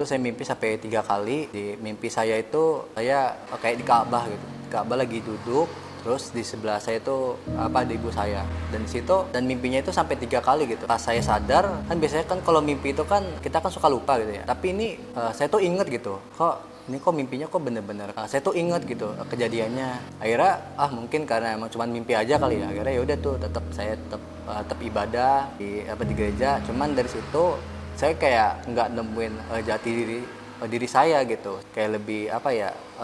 Itu saya mimpi sampai 3 kali. Di mimpi saya itu saya kayak di Ka'bah gitu. Di Ka'bah lagi duduk, terus di sebelah saya itu ada ibu saya. Dan di situ dan mimpinya itu sampai 3 kali gitu. Pas saya sadar, kan biasanya kan kalau mimpi itu kan kita kan suka lupa gitu ya. Tapi ini saya tuh inget gitu. Kok mimpinya kok bener-bener saya tuh inget gitu kejadiannya. Akhirnya mungkin karena emang cuma mimpi aja kali ya. Akhirnya ya udah tuh tetap ibadah di gereja. Cuman dari situ saya kayak nggak nemuin jati diri saya gitu. Kayak lebih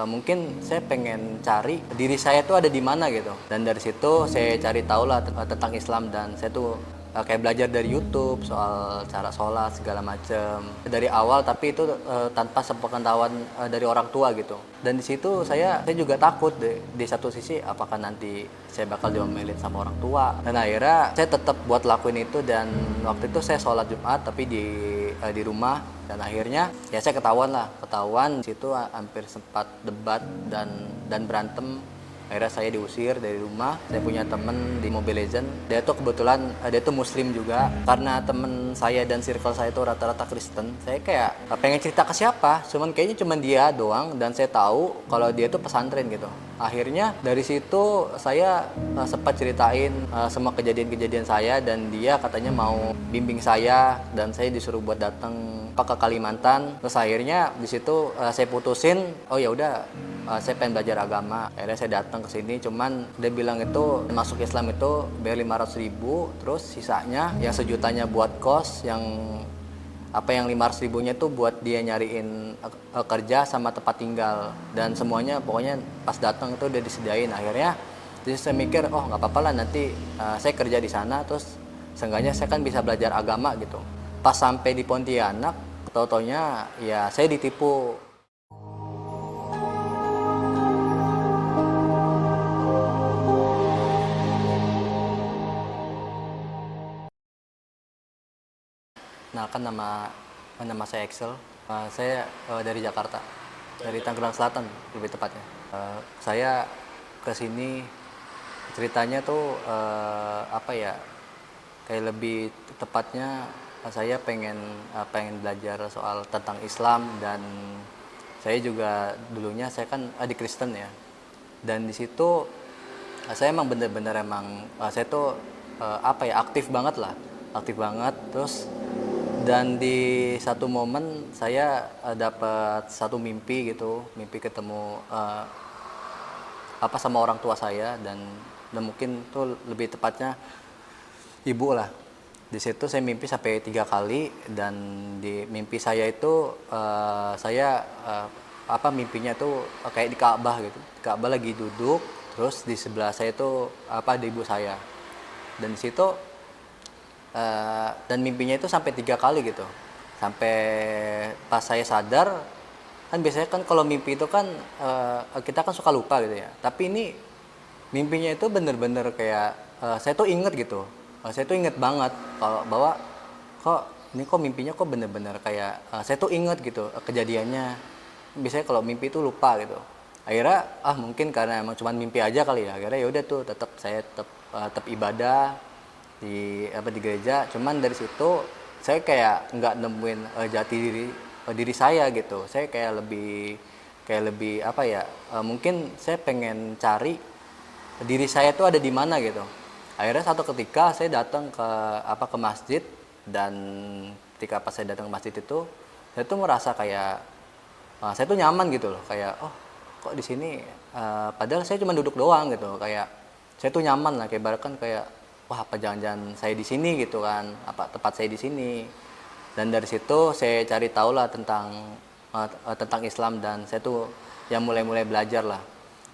mungkin saya pengen cari diri saya tuh ada di mana gitu. Dan dari situ saya cari tahu lah tentang Islam, dan saya tuh kayak belajar dari YouTube soal cara sholat segala macem dari awal, tapi itu tanpa sepengetahuan dari orang tua gitu. Dan di situ saya juga takut di satu sisi, apakah nanti saya bakal diomelin sama orang tua. Dan akhirnya saya tetap buat lakuin itu, dan waktu itu saya sholat Jumat tapi di rumah. Dan akhirnya ya saya ketahuan di situ hampir sempat debat dan berantem. Akhirnya saya diusir dari rumah. Saya punya temen di Mobile Legends. Dia tuh kebetulan dia tuh muslim juga. Karena temen saya dan circle saya itu rata-rata Kristen, saya kayak pengen cerita ke siapa. Kayaknya cuman dia doang, dan saya tahu kalau dia tuh pesantren gitu. Akhirnya dari situ saya sempat ceritain semua kejadian-kejadian saya, dan dia katanya mau bimbing saya, dan saya disuruh buat datang ke Kalimantan. Terus akhirnya di situ saya putusin, oh ya udah, saya pengen belajar agama. Akhirnya saya datang ke sini, cuman dia bilang itu masuk Islam itu bayar 500.000, terus sisanya yang sejutanya buat kos, yang 500.000-nya itu buat dia nyariin kerja sama tempat tinggal, dan semuanya pokoknya pas datang itu udah disediain. Akhirnya jadi saya mikir, oh nggak apa-apa lah, nanti saya kerja di sana, terus seenggaknya saya kan bisa belajar agama gitu. Pas sampai di Pontianak, tau-taunya ya saya ditipu. Nah, kan nama saya Excel. Saya dari Jakarta, dari Tangerang Selatan lebih tepatnya. Saya ke sini ceritanya tuh kayak lebih tepatnya saya pengen belajar soal tentang Islam. Dan saya juga dulunya saya kan adik Kristen ya. Dan di situ saya emang bener-bener saya tuh aktif banget lah, aktif banget. Terus dan di satu momen saya dapat satu mimpi gitu, mimpi ketemu sama orang tua saya, dan mungkin tuh lebih tepatnya ibu lah. Di situ saya mimpi sampai 3 kali, dan di mimpi saya itu saya mimpinya tuh kayak di Ka'bah gitu. Di Ka'bah lagi duduk, terus di sebelah saya itu ada ibu saya. Dan di situ dan mimpinya itu sampai 3 kali gitu. Sampai pas saya sadar, kan biasanya kan kalau mimpi itu kan kita kan suka lupa gitu ya. Tapi ini mimpinya itu bener-bener kayak saya tuh inget gitu. Saya tuh inget banget kalau bahwa kok mimpinya kok bener-bener kayak saya tuh inget gitu kejadiannya. Biasanya kalau mimpi itu lupa gitu. Akhirnya mungkin karena emang cuma mimpi aja kali ya. Akhirnya ya udah tuh saya tetap ibadah di gereja. Cuman dari situ saya kayak nggak nemuin jati diri saya gitu. Saya kayak lebih mungkin saya pengen cari diri saya tuh ada di mana gitu. Akhirnya satu ketika saya datang ke masjid. Dan ketika pas saya datang ke masjid itu, saya tuh merasa kayak saya tuh nyaman gitu loh, kayak kok di sini padahal saya cuma duduk doang gitu. Kayak saya tuh nyaman lah, kayak bahkan kayak wah, apa jangan-jangan saya di sini gitu kan, apa tempat saya di sini. Dan dari situ saya cari tahu lah tentang Islam, dan saya tuh yang mulai belajar lah.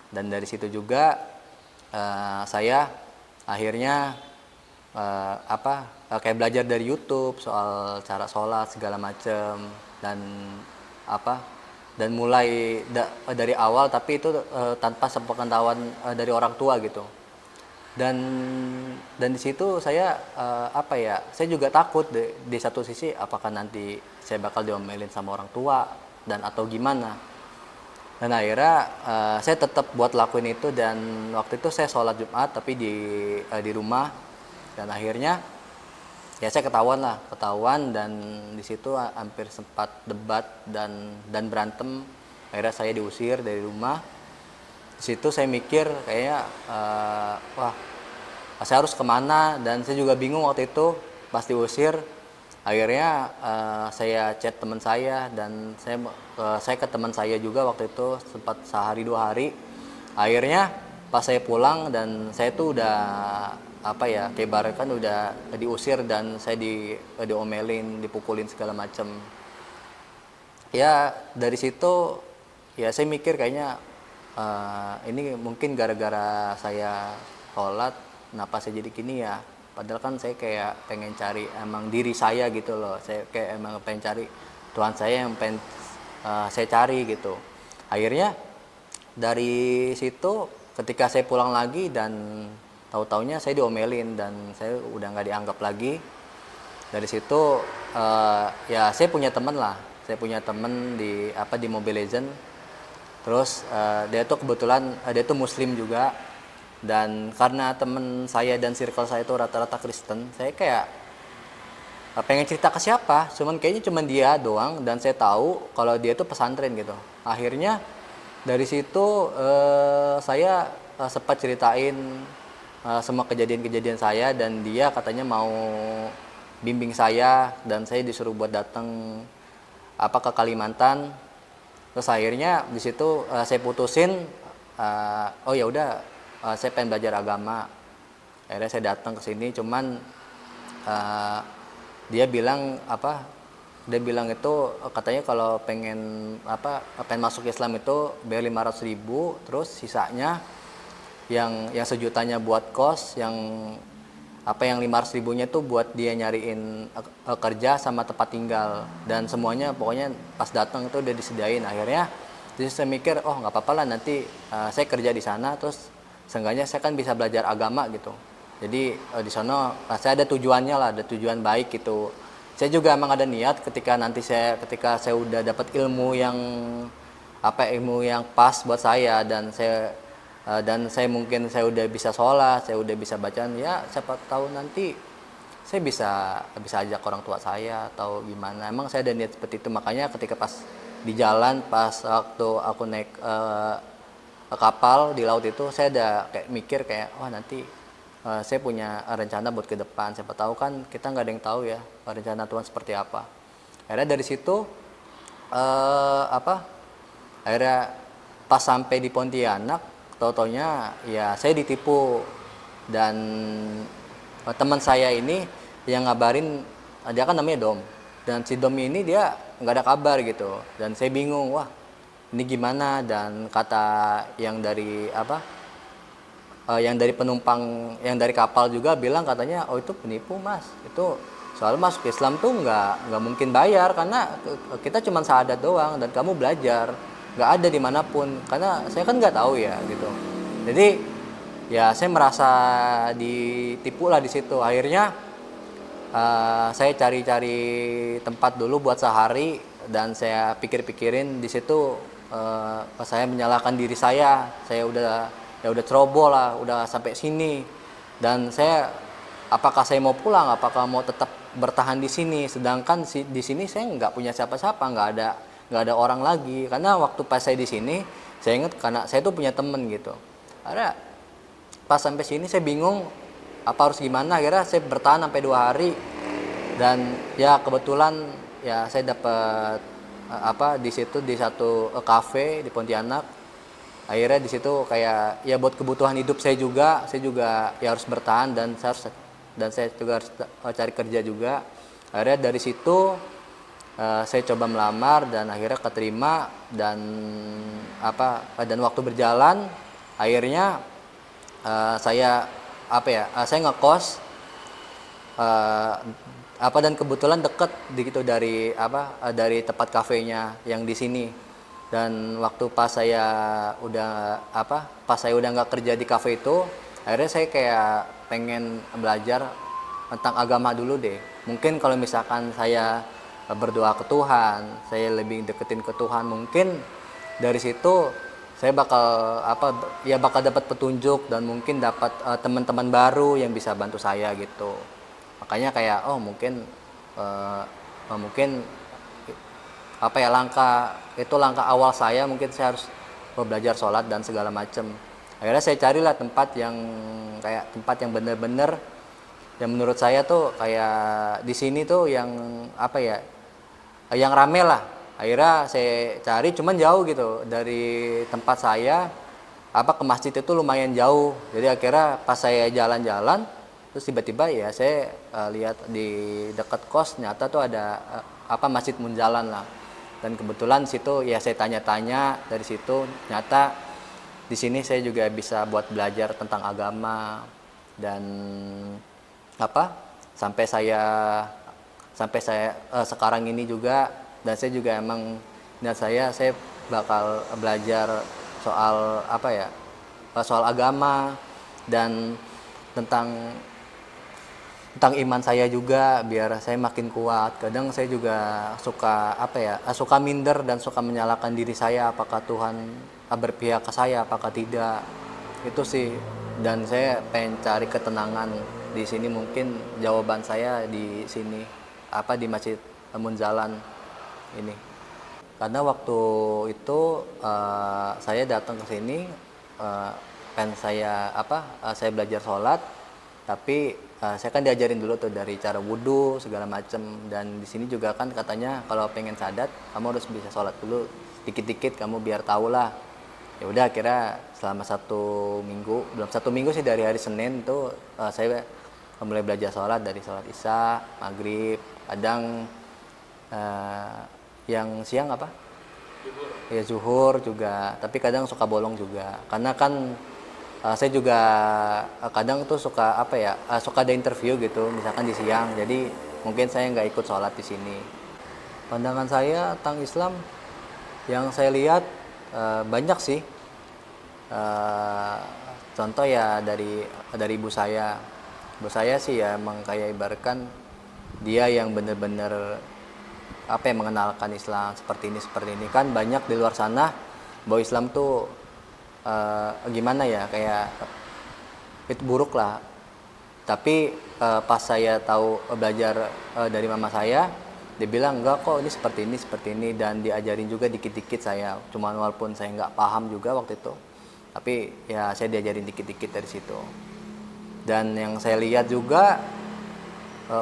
Dan dari situ juga saya akhirnya kayak belajar dari YouTube soal cara sholat segala macem. Dan mulai dari awal, tapi itu tanpa sepengetahuan dari orang tua gitu. Dan di situ saya saya juga takut di satu sisi, apakah nanti saya bakal diomelin sama orang tua dan atau gimana. Dan akhirnya saya tetap buat lakuin itu, dan waktu itu saya sholat Jumat tapi di rumah. Dan akhirnya ya saya ketahuan dan di situ hampir sempat debat dan berantem. Akhirnya saya diusir dari rumah. Di situ saya mikir kayaknya wah, saya harus kemana, dan saya juga bingung waktu itu pas diusir. Akhirnya saya chat teman saya, dan saya ke teman saya juga waktu itu sempat sehari 2 hari. Akhirnya pas saya pulang dan saya tuh udah apa ya, kayak ibarat kan udah diusir dan saya diomelin, dipukulin segala macem. Ya dari situ ya saya mikir kayaknya ini mungkin gara-gara saya sholat kenapa saya jadi gini ya. Padahal kan saya kayak pengen cari emang diri saya gitu loh. Saya kayak emang pengen cari Tuhan saya yang pengen saya cari gitu. Akhirnya dari situ ketika saya pulang lagi dan tahu-taunya saya diomelin dan saya udah nggak dianggap lagi. Dari situ ya saya punya teman lah. Saya punya teman di Mobile Legend. Terus dia tuh kebetulan dia tuh muslim juga, dan karena temen saya dan circle saya itu rata-rata Kristen, saya kayak pengen cerita ke siapa, kayaknya cuman dia doang, dan saya tahu kalau dia tuh pesantren gitu. Akhirnya dari situ saya sempat ceritain semua kejadian-kejadian saya, dan dia katanya mau bimbing saya, dan saya disuruh buat datang ke Kalimantan. Terus akhirnya di situ saya putusin, oh ya udah, saya pengen belajar agama. Akhirnya saya datang ke sini, cuman dia bilang itu katanya kalau pengen masuk Islam itu bayar 500.000, terus sisanya yang sejutanya buat kos, yang 500.000-nya tuh buat dia nyariin kerja sama tempat tinggal, dan semuanya pokoknya pas datang itu udah disediain. Akhirnya jadi saya mikir, oh nggak apa-apa lah, nanti saya kerja di sana, terus seenggaknya saya kan bisa belajar agama gitu. Jadi di sana saya ada tujuannya lah, ada tujuan baik gitu. Saya juga emang ada niat ketika saya udah dapat ilmu yang pas buat saya, dan saya mungkin saya udah bisa sholat, saya udah bisa bacaan, ya siapa tahu nanti saya bisa ajak orang tua saya atau gimana. Emang saya ada niat seperti itu. Makanya ketika pas di jalan, pas waktu aku naik kapal di laut itu, saya ada kayak mikir kayak nanti saya punya rencana buat ke depan, siapa tahu kan kita nggak ada yang tahu ya rencana Tuhan seperti apa. Akhirnya dari situ akhirnya pas sampai di Pontianak, tau-taunya ya saya ditipu, dan teman saya ini yang ngabarin, dia kan namanya Dom, dan si Dom ini dia nggak ada kabar gitu, dan saya bingung, wah ini gimana. Dan kata yang dari penumpang yang dari kapal juga bilang katanya, oh itu penipu mas, itu soal masuk Islam tuh nggak mungkin bayar, karena kita cuma syahadat doang dan kamu belajar nggak ada dimanapun. Karena saya kan nggak tahu ya gitu, jadi ya saya merasa ditipu lah di situ. Akhirnya saya cari-cari tempat dulu buat sehari, dan saya pikir-pikirin di situ. Saya menyalahkan diri saya udah ceroboh lah, udah sampai sini, dan apakah saya mau pulang, apakah mau tetap bertahan di sini, sedangkan di sini saya nggak punya siapa-siapa, nggak ada orang lagi. Karena waktu pas saya di sini, saya ingat karena saya tuh punya temen gitu. Ada pas sampai sini saya bingung harus gimana. Akhirnya saya bertahan sampai 2 hari, dan ya kebetulan ya saya dapat di situ di satu kafe di Pontianak. Akhirnya di situ kayak ya buat kebutuhan hidup saya juga ya harus bertahan, dan saya juga harus cari kerja juga. Akhirnya dari situ saya coba melamar, dan akhirnya keterima, dan waktu berjalan akhirnya saya ngekos dan kebetulan deket gitu dari tempat kafenya yang di sini. Dan waktu pas saya udah nggak kerja di kafe itu, akhirnya saya kayak pengen belajar tentang agama dulu deh. Mungkin kalau misalkan saya berdoa ke Tuhan, saya lebih deketin ke Tuhan, mungkin dari situ saya bakal dapat petunjuk, dan mungkin dapat teman-teman baru yang bisa bantu saya gitu. Makanya kayak mungkin apa ya, langkah awal saya, mungkin saya harus belajar sholat dan segala macam. Akhirnya saya carilah tempat yang bener-bener yang menurut saya tuh kayak di sini tuh yang apa ya, yang rame lah. Akhirnya saya cari, cuman jauh gitu dari tempat saya, ke masjid itu lumayan jauh. Jadi akhirnya pas saya jalan-jalan, terus tiba-tiba ya saya lihat di dekat kos nyata tuh ada Masjid Munjalan lah. Dan kebetulan situ ya saya tanya-tanya, dari situ nyata di sini saya juga bisa buat belajar tentang agama. Dan sampai saya sekarang ini juga, dan saya juga emang niat saya bakal belajar soal soal agama dan tentang iman saya juga, biar saya makin kuat. Kadang saya juga suka minder dan suka menyalahkan diri saya, apakah Tuhan berpihak ke saya apakah tidak. Itu sih, dan saya pengen cari ketenangan di sini. Mungkin jawaban saya di sini, di Masjid Munjalan ini. Karena waktu itu saya datang ke sini, pengen saya belajar sholat, tapi saya kan diajarin dulu tuh dari cara wudhu segala macem. Dan di sini juga kan katanya kalau pengen sadat kamu harus bisa sholat dulu dikit-dikit, kamu biar tahu lah. Ya udah, akhirnya selama belum satu minggu sih, dari hari Senin tuh saya mulai belajar sholat, dari sholat isya, maghrib, kadang yang siang ya zuhur juga, tapi kadang suka bolong juga. Karena kan saya juga kadang tuh suka suka ada interview gitu, misalkan di siang, jadi mungkin saya nggak ikut sholat di sini. Pandangan saya tentang Islam yang saya lihat banyak sih. Contoh ya dari ibu saya. Ibu saya sih ya emang kayak ibaratkan dia yang bener-bener mengenalkan Islam seperti ini. Kan banyak di luar sana bahwa Islam tuh gimana ya, kayak itu buruk lah. Tapi pas saya tahu belajar dari mama saya, dia bilang enggak kok, ini seperti ini, dan diajarin juga dikit-dikit saya. Cuman walaupun saya nggak paham juga waktu itu, tapi ya saya diajarin dikit-dikit dari situ. Dan yang saya lihat juga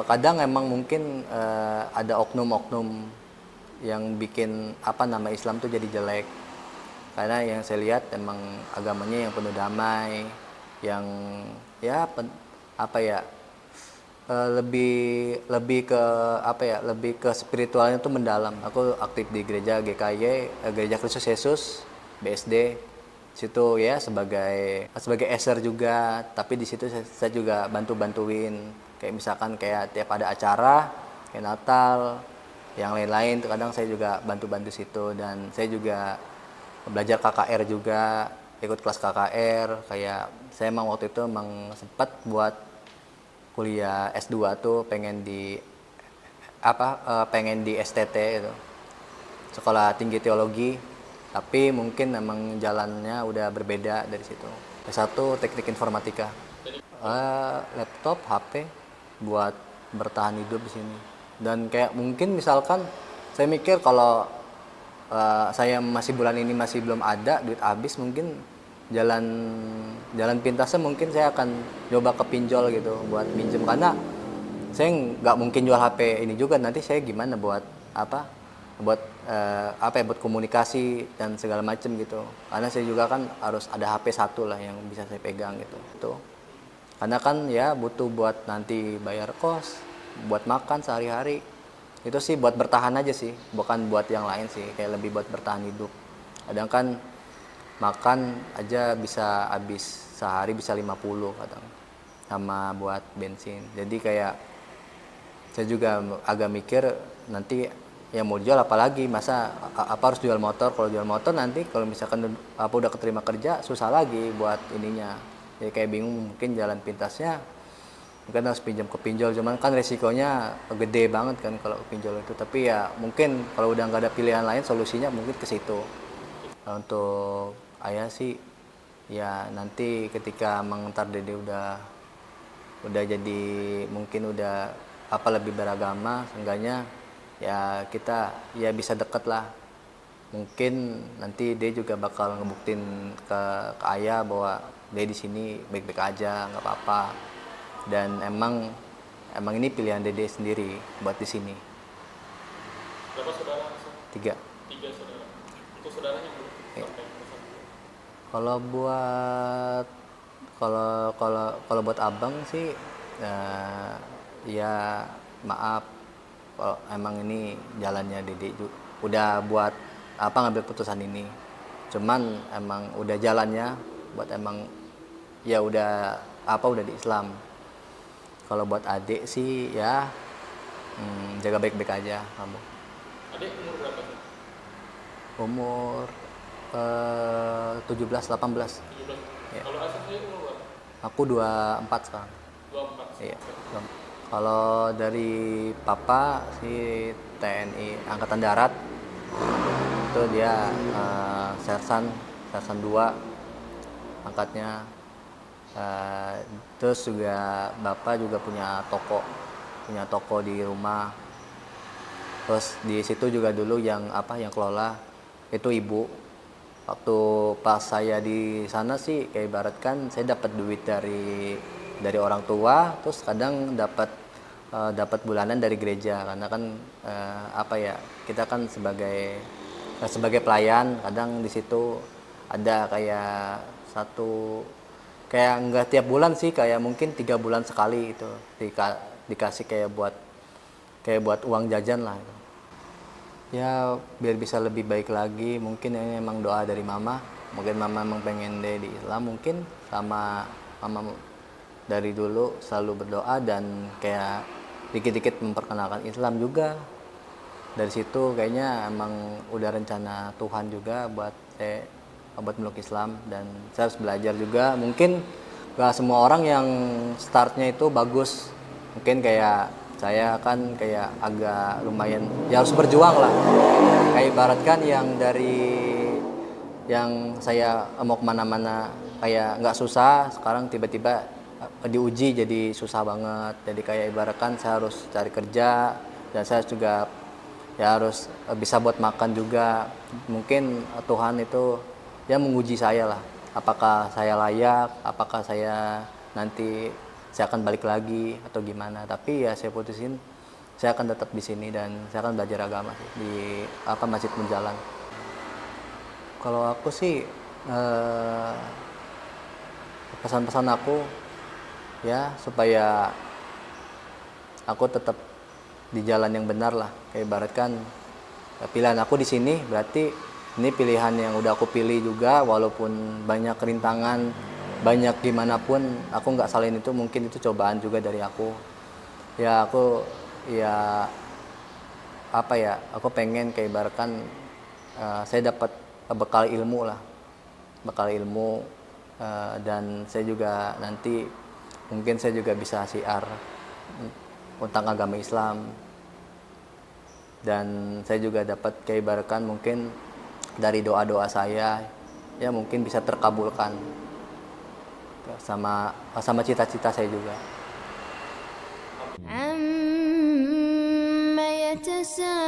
kadang emang mungkin ada oknum-oknum yang bikin nama Islam tuh jadi jelek. Karena yang saya lihat emang agamanya yang penuh damai, yang lebih ke spiritualnya tuh mendalam. Aku aktif di gereja GKY, Gereja Kristus Yesus BSD. Situ ya sebagai eser juga, tapi di situ saya juga bantuin. Kayak misalkan kayak tiap ada acara kayak Natal, yang lain-lain tuh kadang saya juga bantu situ. Dan saya juga belajar KKR juga, ikut kelas KKR. Kayak saya emang waktu itu sempat buat kuliah S2 tuh pengen di STT itu, Sekolah Tinggi Teologi, tapi mungkin emang jalannya udah berbeda dari situ. S1 Teknik Informatika. Laptop, HP buat bertahan hidup di sini. Dan kayak mungkin misalkan saya mikir kalau saya bulan ini masih belum ada duit habis, mungkin jalan pintasnya mungkin saya akan coba ke pinjol gitu buat minjem. Karena saya nggak mungkin jual HP ini juga, nanti saya gimana buat buat komunikasi dan segala macem gitu. Karena saya juga kan harus ada HP satu lah yang bisa saya pegang gitu. Karena kan ya butuh buat nanti bayar kos, buat makan sehari-hari. Itu sih buat bertahan aja sih, bukan buat yang lain sih, kayak lebih buat bertahan hidup. Kadang kan makan aja bisa habis sehari bisa 50 kadang, sama buat bensin. Jadi kayak saya juga agak mikir nanti yang mau jual apalagi, masa harus jual motor. Kalau jual motor nanti kalau misalkan udah keterima kerja susah lagi buat ininya. Jadi kayak bingung, mungkin jalan pintasnya mungkin harus pinjam ke pinjol, cuman kan resikonya gede banget kan kalau pinjol itu. Tapi ya mungkin kalau udah nggak ada pilihan lain, solusinya mungkin ke situ. Untuk ayah sih ya nanti ketika ntar Dede udah udah jadi mungkin udah apa lebih beragama, seenggaknya ya kita ya bisa deket lah. Mungkin nanti dia juga bakal ngebuktiin ke ayah bahwa dia di sini baik-baik aja, nggak apa-apa. Dan emang ini pilihan Dede sendiri buat di sini. Berapa saudara? 3. 3 saudara. Untuk saudaranya belum Ya. sampai ke sana. Kalau buat kalau buat abang sih ya maaf kalau emang ini jalannya Dede udah buat apa ngambil putusan ini. Cuman emang udah jalannya buat emang ya udah apa udah di Islam. Kalau buat adik sih ya jaga baik-baik aja kamu. Adik umur berapa tuh? Umur 17-18. 17. Ya. Kalau Asep sendiri umur berapa? Aku 24 sekarang. 24. Iya. Kalau dari papa si TNI Angkatan Darat itu dia sersan 2 angkatnya. Terus juga bapak juga punya toko di rumah. Terus di situ juga dulu yang kelola itu ibu. Waktu pas saya di sana sih kayak ibaratkan saya dapat duit dari orang tua, terus kadang dapat bulanan dari gereja karena kan kita kan sebagai pelayan, kadang di situ ada kayak kayak nggak tiap bulan sih, kayak mungkin 3 bulan sekali itu dikasih kayak buat uang jajan lah itu. Ya biar bisa lebih baik lagi, mungkin ini emang doa dari mama. Mungkin mama emang pengen deh di Islam, mungkin sama mama dari dulu selalu berdoa dan kayak dikit-dikit memperkenalkan Islam juga. Dari situ kayaknya emang udah rencana Tuhan juga buat meluk Islam, dan saya harus belajar juga. Mungkin gak semua orang yang startnya itu bagus, mungkin kayak saya kan kayak agak lumayan ya harus berjuang lah, kayak ibaratkan yang saya mau kemana-mana kayak nggak susah, sekarang tiba-tiba diuji jadi susah banget. Jadi kayak ibaratkan saya harus cari kerja, dan saya juga ya harus bisa buat makan juga. Mungkin Tuhan itu ya menguji saya lah, apakah saya layak, apakah saya nanti saya akan balik lagi atau gimana. Tapi ya saya putusin saya akan tetap di sini dan saya akan belajar agama sih, di Masjid Munjalan. Kalau aku sih pesan-pesan aku ya supaya aku tetap di jalan yang benar lah. Kayak ibaratkan pilihan aku di sini berarti ini pilihan yang udah aku pilih juga, walaupun banyak rintangan, banyak gimana pun aku nggak salahin itu. Mungkin itu cobaan juga dari aku. Ya aku ya aku pengen kayak ibaratkan saya dapat bekal ilmu lah, dan saya juga nanti mungkin saya juga bisa syiar tentang agama Islam, dan saya juga dapat kayak ibaratkan mungkin dari doa-doa saya ya mungkin bisa terkabulkan sama cita-cita saya juga. عما يتساءلون